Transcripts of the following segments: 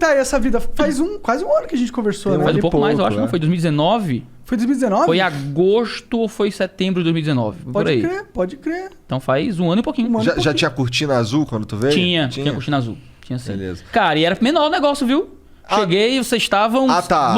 Tá, e essa vida faz quase um ano que a gente conversou, né? Faz um pouco mais, eu acho, né? não? Foi 2019? Foi 2019? Foi agosto ou foi setembro de 2019? Por aí. Pode crer. Então faz um ano e pouquinho. Já tinha cortina azul quando tu veio? Tinha cortina azul. Tinha sim. Beleza. Cara, e era menor o negócio, viu? Cheguei e vocês estavam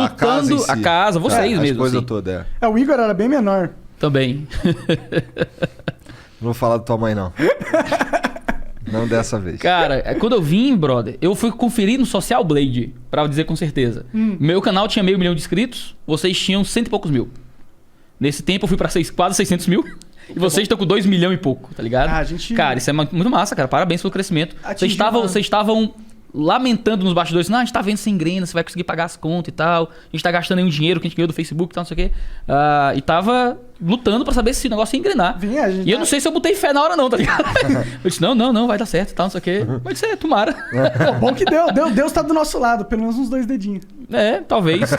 lutando a casa, vocês mesmo. Coisa assim. toda, O Igor era bem menor. Também. Não vou falar da tua mãe, não. Não dessa vez. Cara, quando eu vim, brother, eu fui conferir no Social Blade, pra dizer com certeza. Meu canal tinha 500 mil de inscritos, vocês tinham 100 e poucos mil. Nesse tempo eu fui pra quase 600 mil. E vocês estão com 2 milhões e pouco, tá ligado? Cara, isso é muito massa, cara. Parabéns pelo crescimento. Vocês estavam lamentando nos bastidores, não, a gente tá vendo sem grana, você vai conseguir pagar as contas e tal. A gente tá gastando aí um dinheiro que a gente ganhou do Facebook e tal, não sei o quê. E tava lutando pra saber se o negócio ia engrenar. E eu não sei se eu botei fé na hora não, tá ligado? Eu disse, não, vai dar certo e tal, não sei o quê. Mas isso é, tomara. Pô, bom que deu. Deus tá do nosso lado, pelo menos uns 2 dedinhos. Talvez.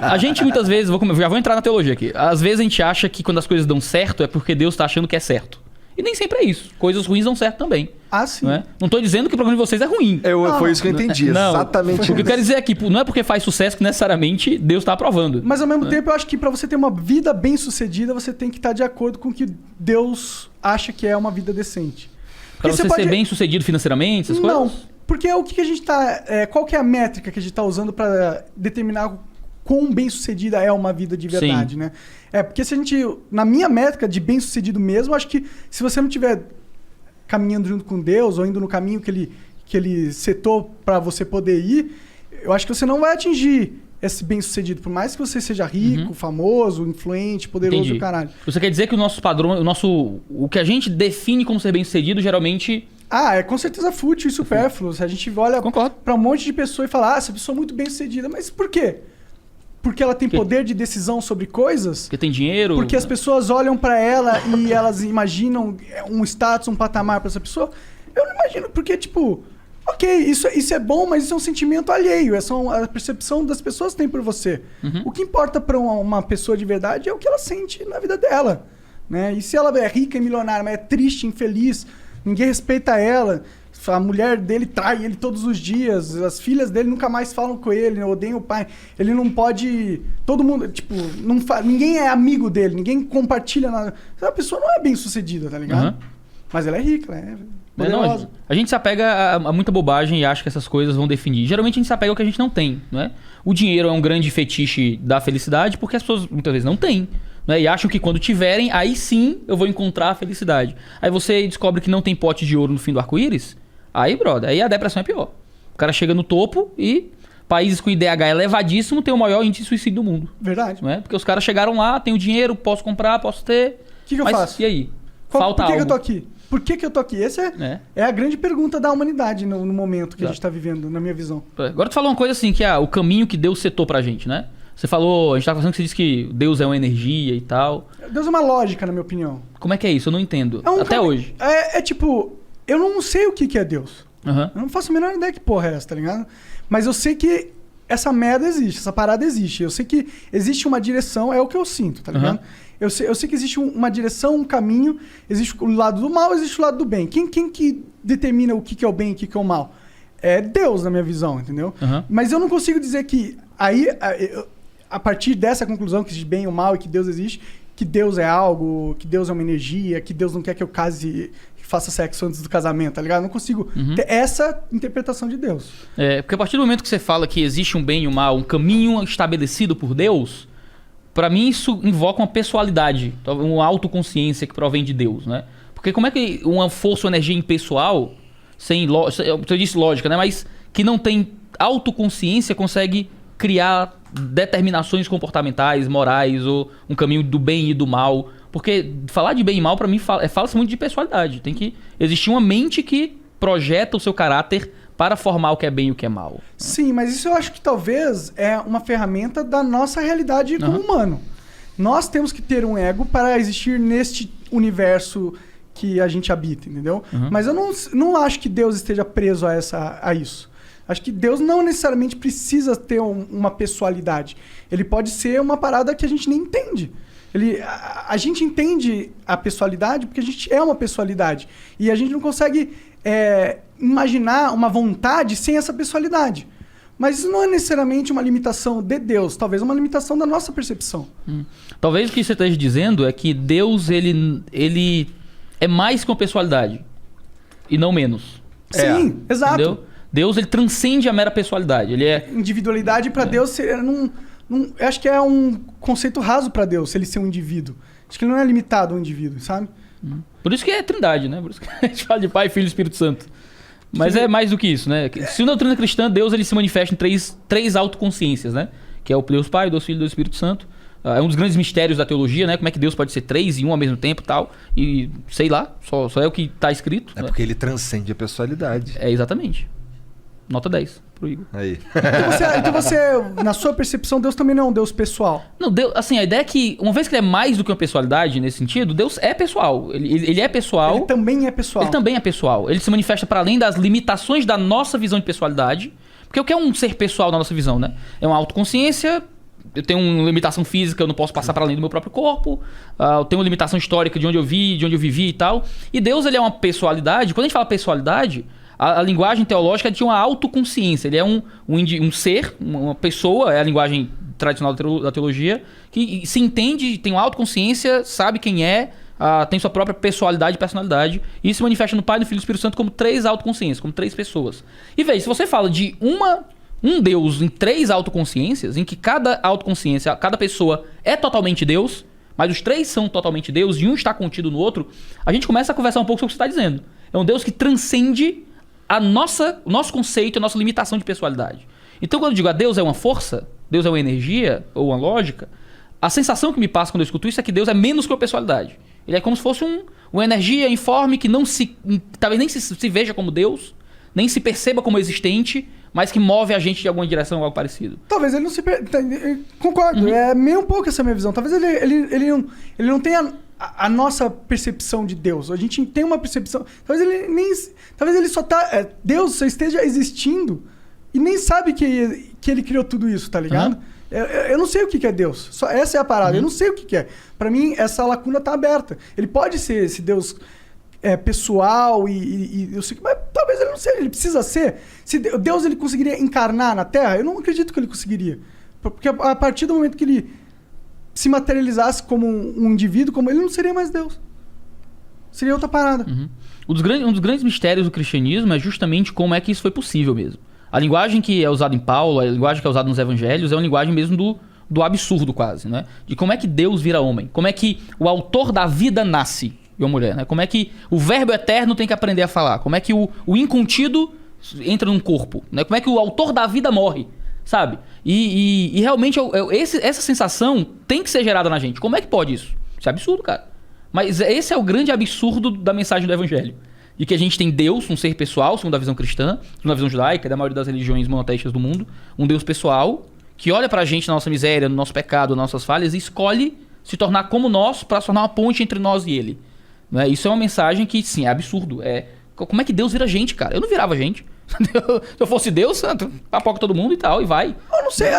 A gente muitas vezes, já vou entrar na teologia aqui. Às vezes a gente acha que quando as coisas dão certo é porque Deus tá achando que é certo. E nem sempre é isso. Coisas ruins dão certo também. Sim. Não tô dizendo que o programa de vocês é ruim. Foi isso que eu entendi. Exatamente isso. O que eu quero dizer é que não é porque faz sucesso que necessariamente Deus tá aprovando. Mas ao mesmo tempo eu acho que pra você ter uma vida bem sucedida, você tem que estar de acordo com o que Deus acha que é uma vida decente. Pra você ser bem sucedido financeiramente, essas coisas? Não, porque o que a gente tá... qual que é a métrica que a gente tá usando pra determinar quão bem sucedida é uma vida de verdade, né? Porque se a gente... Na minha métrica de bem sucedido mesmo, acho que se você não tiver caminhando junto com Deus ou indo no caminho que ele setou pra você poder ir, eu acho que você não vai atingir esse bem sucedido. Por mais que você seja rico, famoso, influente, poderoso do caralho. Você quer dizer que o nosso padrão, o que a gente define como ser bem sucedido, geralmente... é com certeza fútil e supérfluo. Se a gente olha pra um monte de pessoa e fala, essa pessoa é muito bem sucedida, mas por quê? Porque ela tem poder de decisão sobre coisas? Porque tem dinheiro? Porque as pessoas olham pra ela e elas imaginam um status, um patamar pra essa pessoa? Eu não imagino, porque tipo... Ok, isso é bom, mas isso é um sentimento alheio. Essa é a percepção das pessoas têm por você. O que importa pra uma pessoa de verdade é o que ela sente na vida dela. Né? E se ela é rica e milionária, mas é triste, infeliz, ninguém respeita ela... A mulher dele trai ele todos os dias. As filhas dele nunca mais falam com ele, odeiam o pai. Ele não pode... Todo mundo, tipo... ninguém é amigo dele. Ninguém compartilha nada. A pessoa não é bem sucedida, tá ligado? Mas ela é rica, ela é poderosa. A gente se apega a muita bobagem e acha que essas coisas vão definir. Geralmente a gente se apega ao que a gente não tem, não é? O dinheiro é um grande fetiche da felicidade porque as pessoas muitas vezes não têm. Né? E acham que quando tiverem, aí sim eu vou encontrar a felicidade. Aí você descobre que não tem pote de ouro no fim do arco-íris. Aí, brother, aí a depressão é pior. O cara chega no topo e países com IDH elevadíssimo tem o maior índice de suicídio do mundo. Verdade. Não é? Porque os caras chegaram lá, tem o dinheiro, posso comprar, posso ter. O que eu faço? E aí? Falta algo. Por que eu tô aqui? Por que eu tô aqui? Essa é a grande pergunta da humanidade no momento que a gente tá vivendo, na minha visão. Agora tu falou uma coisa assim, que é o caminho que Deus setou pra gente, né? Você falou, a gente tava falando que você disse que Deus é uma energia e tal. Deus é uma lógica, na minha opinião. Como é que é isso? Eu não entendo. Até hoje. Tipo, eu não sei o que é Deus. Eu não faço a menor ideia que porra é essa, tá ligado? Mas eu sei que essa merda existe, essa parada existe. Eu sei que existe uma direção, é o que eu sinto, tá ligado? Eu sei que existe uma direção, um caminho, existe o lado do mal, existe o lado do bem. Quem que determina o que é o bem e o que é o mal? É Deus, na minha visão, entendeu? Mas eu não consigo dizer que aí, a partir dessa conclusão que existe bem e o mal e que Deus existe, que Deus é algo, que Deus é uma energia, que Deus não quer que eu case... faça sexo antes do casamento, tá ligado? Eu não consigo ter essa interpretação de Deus. Porque a partir do momento que você fala que existe um bem e um mal, um caminho estabelecido por Deus, pra mim isso invoca uma pessoalidade, uma autoconsciência que provém de Deus, né? Porque como é que uma força ou energia impessoal, eu disse lógica, né? Mas que não tem autoconsciência consegue criar determinações comportamentais, morais, ou um caminho do bem e do mal... Porque falar de bem e mal, pra mim, fala-se muito de pessoalidade. Tem que existir uma mente que projeta o seu caráter para formar o que é bem e o que é mal. Sim, mas isso eu acho que talvez é uma ferramenta da nossa realidade como humano. Nós temos que ter um ego para existir neste universo que a gente habita, entendeu? Mas eu não acho que Deus esteja preso a isso. Acho que Deus não necessariamente precisa ter uma pessoalidade. Ele pode ser uma parada que a gente nem entende. A gente entende a pessoalidade porque a gente é uma pessoalidade. E a gente não consegue imaginar uma vontade sem essa pessoalidade. Mas isso não é necessariamente uma limitação de Deus, talvez uma limitação da nossa percepção. Talvez o que você esteja dizendo é que Deus, ele é mais que uma pessoalidade e não menos. Sim, exato. Entendeu? Deus, ele transcende a mera pessoalidade. Ele é... Individualidade para Deus, eu acho que é um conceito raso para Deus, ele ser um indivíduo. Acho que ele não é limitado a um indivíduo, sabe? Por isso que é trindade, né? Por isso que a gente fala de Pai, Filho e Espírito Santo. Mas é mais do que isso, né? Se na doutrina cristã, Deus ele se manifesta em três autoconsciências, né? Que é o Deus Pai, o Deus Filho e o Deus Espírito Santo. É um dos grandes mistérios da teologia, né? Como é que Deus pode ser três e um ao mesmo tempo e tal. E sei lá, só é o que está escrito. É, né? Porque ele transcende a pessoalidade. É, exatamente. Nota 10 pro Igor. Aí. Então você, na sua percepção, Deus também não é um Deus pessoal. Não, Deus, assim, a ideia é que, uma vez que ele é mais do que uma pessoalidade nesse sentido, Deus é pessoal. Ele é pessoal. Ele também é pessoal. Ele também é pessoal. Ele se manifesta para além das limitações da nossa visão de pessoalidade. Porque o que é um ser pessoal na nossa visão, né? É uma autoconsciência. Eu tenho uma limitação física, eu não posso passar para além do meu próprio corpo. Eu tenho uma limitação histórica de onde eu vi, de onde eu vivi e tal. E Deus, ele é uma pessoalidade. Quando a gente fala pessoalidade, a linguagem teológica é de uma autoconsciência. Ele é um ser, uma pessoa, é a linguagem tradicional da teologia, que se entende, tem uma autoconsciência, sabe quem é, tem sua própria pessoalidade e personalidade. E isso se manifesta no Pai, no Filho e no Espírito Santo como três autoconsciências, como três pessoas. E veja, se você fala de um Deus em três autoconsciências, em que cada autoconsciência, cada pessoa é totalmente Deus, mas os três são totalmente Deus e um está contido no outro, a gente começa a conversar um pouco sobre o que você está dizendo. É um Deus que transcende o nosso conceito, a nossa limitação de pessoalidade. Então, quando eu digo a Deus é uma força, Deus é uma energia ou uma lógica, a sensação que me passa quando eu escuto isso é que Deus é menos que uma pessoalidade. Ele é como se fosse uma energia informe que talvez nem se veja como Deus, nem se perceba como existente, mas que move a gente de alguma direção ou algo parecido. Talvez ele não se... Concordo, é meio um pouco essa minha visão. Talvez ele não tenha a nossa percepção de Deus. A gente tem uma percepção... Talvez ele só tá... Deus só esteja existindo e nem sabe que ele criou tudo isso, tá ligado? Eu não sei o que é Deus. Só essa é a parada. Eu não sei o que é. Pra mim, essa lacuna tá aberta. Ele pode ser esse Deus... pessoal e eu sei que, mas talvez ele não seja, ele precisa ser. Se Deus ele conseguiria encarnar na Terra, eu não acredito que ele conseguiria. Porque a partir do momento que ele se materializasse como um indivíduo, como ele não seria mais Deus. Seria outra parada. Um dos grandes mistérios do cristianismo é justamente como é que isso foi possível mesmo. A linguagem que é usada em Paulo, a linguagem que é usada nos evangelhos, é uma linguagem mesmo do absurdo quase, né? De como é que Deus vira homem. Como é que o autor da vida nasce de uma mulher, né? Como é que o verbo eterno tem que aprender a falar? Como é que o incontido entra num corpo? Né? Como é que o autor da vida morre? Sabe? E realmente essa sensação tem que ser gerada na gente. Como é que pode isso? Isso é absurdo, cara. Mas esse é o grande absurdo da mensagem do evangelho. De que a gente tem Deus, um ser pessoal, segundo a visão cristã, segundo a visão judaica, da maioria das religiões monoteístas do mundo, um Deus pessoal, que olha pra gente na nossa miséria, no nosso pecado, nas nossas falhas, e escolhe se tornar como nós para se tornar uma ponte entre nós e ele. Né? Isso é uma mensagem que, sim, é absurdo. Como é que Deus vira gente, cara? Eu não virava gente. Se eu fosse Deus, papoca todo mundo e tal, e vai. Eu não sei,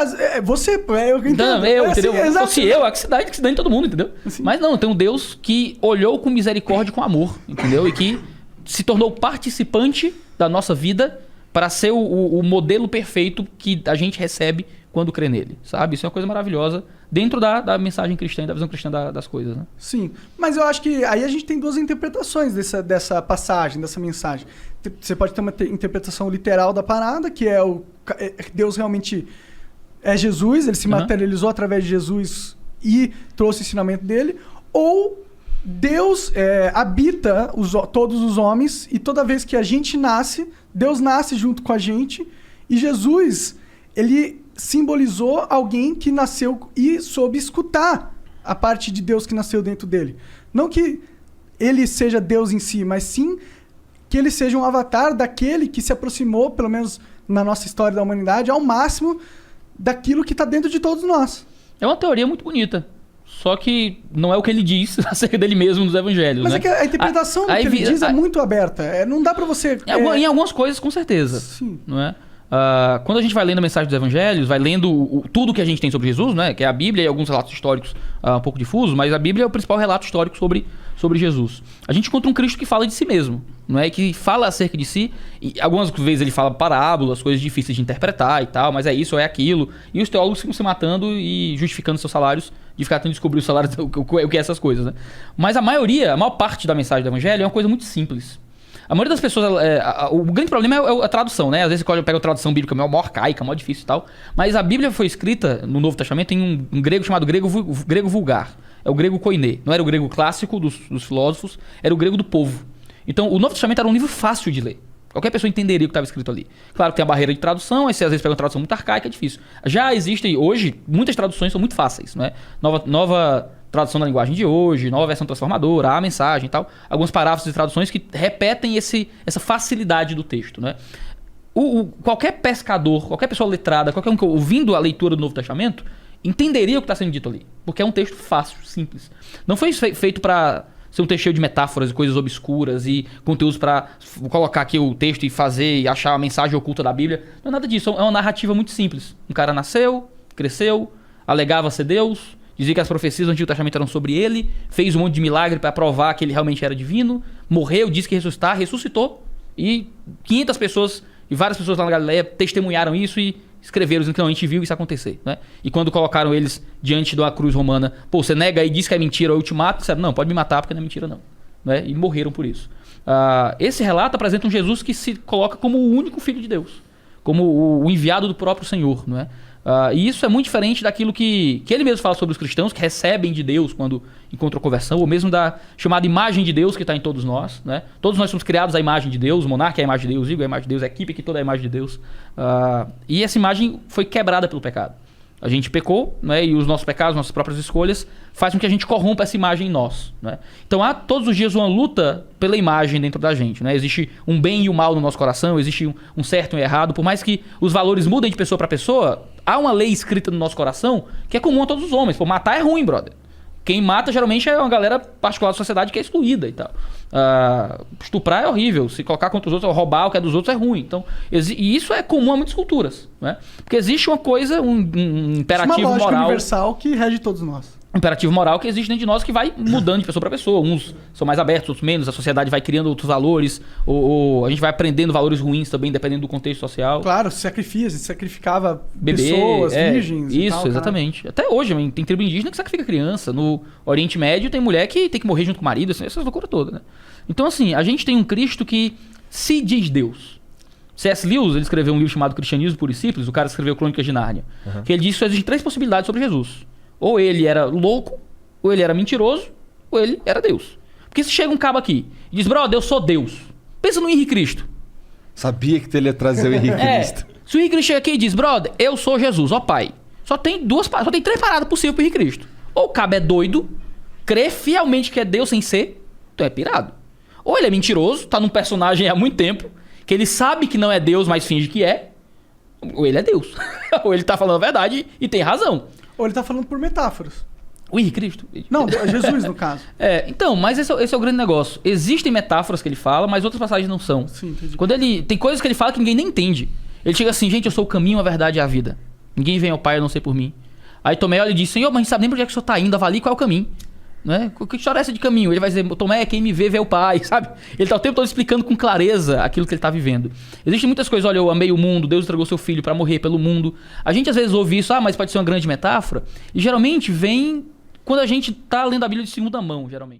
você... Eu entendo. Não, entendeu? Se fosse eu, que se dane todo mundo, entendeu? Assim. Mas não, tem um Deus que olhou com misericórdia e com amor, entendeu? E que se tornou participante da nossa vida para ser o modelo perfeito que a gente recebe quando crê nele, sabe? Isso é uma coisa maravilhosa dentro da mensagem cristã e da visão cristã das coisas, né? Sim, mas eu acho que aí a gente tem duas interpretações dessa passagem, dessa mensagem. Você pode ter uma interpretação literal da parada, que é Deus realmente é Jesus, ele se materializou através de Jesus e trouxe o ensinamento dele, ou Deus habita todos os homens e toda vez que a gente nasce, Deus nasce junto com a gente e Jesus, ele simbolizou alguém que nasceu e soube escutar a parte de Deus que nasceu dentro dele. Não que ele seja Deus em si, mas sim que ele seja um avatar daquele que se aproximou, pelo menos na nossa história da humanidade, ao máximo daquilo que está dentro de todos nós. É uma teoria muito bonita. Só que não é o que ele diz acerca dele mesmo nos evangelhos, mas né? É que a interpretação do que ele diz é muito aberta. Não dá pra você... Em algumas coisas, com certeza. Sim. Não é? Quando a gente vai lendo a mensagem dos evangelhos, vai lendo tudo que a gente tem sobre Jesus, né? Que é a Bíblia e alguns relatos históricos um pouco difusos, mas a Bíblia é o principal relato histórico sobre Jesus. A gente encontra um Cristo que fala de si mesmo, não é? Que fala acerca de si, e algumas vezes ele fala parábolas, coisas difíceis de interpretar e tal, mas é isso ou é aquilo, e os teólogos ficam se matando e justificando seus salários, de ficar tentando descobrir os salários, o que é essas coisas, né? Mas a maior parte da mensagem do evangelho é uma coisa muito simples. A maioria das pessoas, o grande problema é a tradução, né? Às vezes você pega a tradução bíblica mó arcaica, mó difícil e tal. Mas a Bíblia foi escrita no Novo Testamento em um grego chamado grego vulgar. É o grego koiné. Não era o grego clássico dos filósofos, era o grego do povo. Então o Novo Testamento era um livro fácil de ler. Qualquer pessoa entenderia o que estava escrito ali. Claro que tem a barreira de tradução, aí você às vezes pega uma tradução muito arcaica, é difícil. Já existem hoje, muitas traduções são muito fáceis, né? Nova tradução da linguagem de hoje, nova versão transformadora, a mensagem e tal. Alguns parágrafos de traduções que repetem essa facilidade do texto, né? Qualquer pescador, qualquer pessoa letrada, qualquer um que ouvindo a leitura do Novo Testamento, entenderia o que está sendo dito ali. Porque é um texto fácil, simples. Não foi feito para ser um texto cheio de metáforas e coisas obscuras e conteúdos para colocar aqui o texto e fazer e achar a mensagem oculta da Bíblia. Não é nada disso, é uma narrativa muito simples. Um cara nasceu, cresceu, alegava ser Deus, dizia que as profecias do Antigo Testamento eram sobre ele, fez um monte de milagre para provar que ele realmente era divino, morreu, disse que ia ressuscitar, ressuscitou, e 500 pessoas e várias pessoas lá na Galileia testemunharam isso e escreveram dizendo que não, a gente viu isso acontecer, né? E quando colocaram eles diante de uma cruz romana, pô, você nega e diz que é mentira ou eu te mato, disseram, não, pode me matar porque não é mentira não, né? E morreram por isso. Esse relato apresenta um Jesus que se coloca como o único Filho de Deus, como o enviado do próprio Senhor, não é? E isso é muito diferente daquilo que ele mesmo fala sobre os cristãos, que recebem de Deus quando encontram conversão, ou mesmo da chamada imagem de Deus que está em todos nós, né? Todos nós somos criados à imagem de Deus, o monarca é a imagem de Deus, o Igor é a imagem de Deus, a equipe aqui toda é a imagem de Deus. E essa imagem foi quebrada pelo pecado. A gente pecou, né? E os nossos pecados, nossas próprias escolhas, fazem com que a gente corrompa essa imagem em nós, né? Então há todos os dias uma luta pela imagem dentro da gente, né? Existe um bem e o mal no nosso coração, existe um certo e um errado. Por mais que os valores mudem de pessoa para pessoa, há uma lei escrita no nosso coração que é comum a todos os homens. Pô, matar é ruim, brother. Quem mata geralmente é uma galera particular da sociedade que é excluída e tal. Estuprar é horrível. Se colocar contra os outros, roubar o que é dos outros é ruim. Então, e isso é comum a muitas culturas, né? Porque existe uma coisa, um imperativo uma lógica moral universal que rege todos nós. Imperativo moral que existe dentro de nós que vai mudando de pessoa para pessoa. Uns são mais abertos, outros menos. A sociedade vai criando outros valores. Ou a gente vai aprendendo valores ruins também, dependendo do contexto social. Claro, se sacrificava pessoas, virgens e isso, tal, exatamente. Cara. Até hoje, tem tribo indígena que sacrifica criança. No Oriente Médio tem mulher que tem que morrer junto com o marido. Assim, essas loucuras todas, né? Então, assim, a gente tem um Cristo que se diz Deus. C.S. Lewis, ele escreveu um livro chamado Cristianismo Puro e Simples. O cara escreveu Crônicas de Nárnia. Que ele diz que existem 3 possibilidades sobre Jesus. Ou ele era louco, ou ele era mentiroso, ou ele era Deus. Porque se chega um cabo aqui e diz, brother, eu sou Deus. Pensa no Henrique Cristo. Sabia que tu ia trazer o Henrique Cristo. Se o Henrique Cristo chega aqui e diz, brother, eu sou Jesus, ó pai. Só tem 3 paradas possíveis pro Henrique Cristo. Ou o cabo é doido, crê fielmente que é Deus sem ser, então é pirado. Ou ele é mentiroso, tá num personagem há muito tempo, que ele sabe que não é Deus, mas finge que é. Ou ele é Deus. Ou ele tá falando a verdade e tem razão. Ou ele tá falando por metáforas. O Henrique Cristo? Não, Jesus no caso. Então, mas esse é o grande negócio. Existem metáforas que ele fala, mas outras passagens não são. Sim, entendi. Tem coisas que ele fala que ninguém nem entende. Ele chega assim, gente, eu sou o caminho, a verdade e a vida. Ninguém vem ao Pai a não ser por mim. Aí Tomé olha e diz, Senhor, mas a gente sabe nem pra onde é que o Senhor tá indo, avalie qual é o caminho. Né? Que história é essa de caminho? Ele vai dizer, Tomé, quem me vê o Pai, sabe? Ele tá o tempo todo explicando com clareza aquilo que ele tá vivendo. Existem muitas coisas, olha, eu amei o mundo, Deus entregou seu filho para morrer pelo mundo. A gente às vezes ouve isso, mas pode ser uma grande metáfora. E geralmente vem quando a gente tá lendo a Bíblia de segunda mão, geralmente.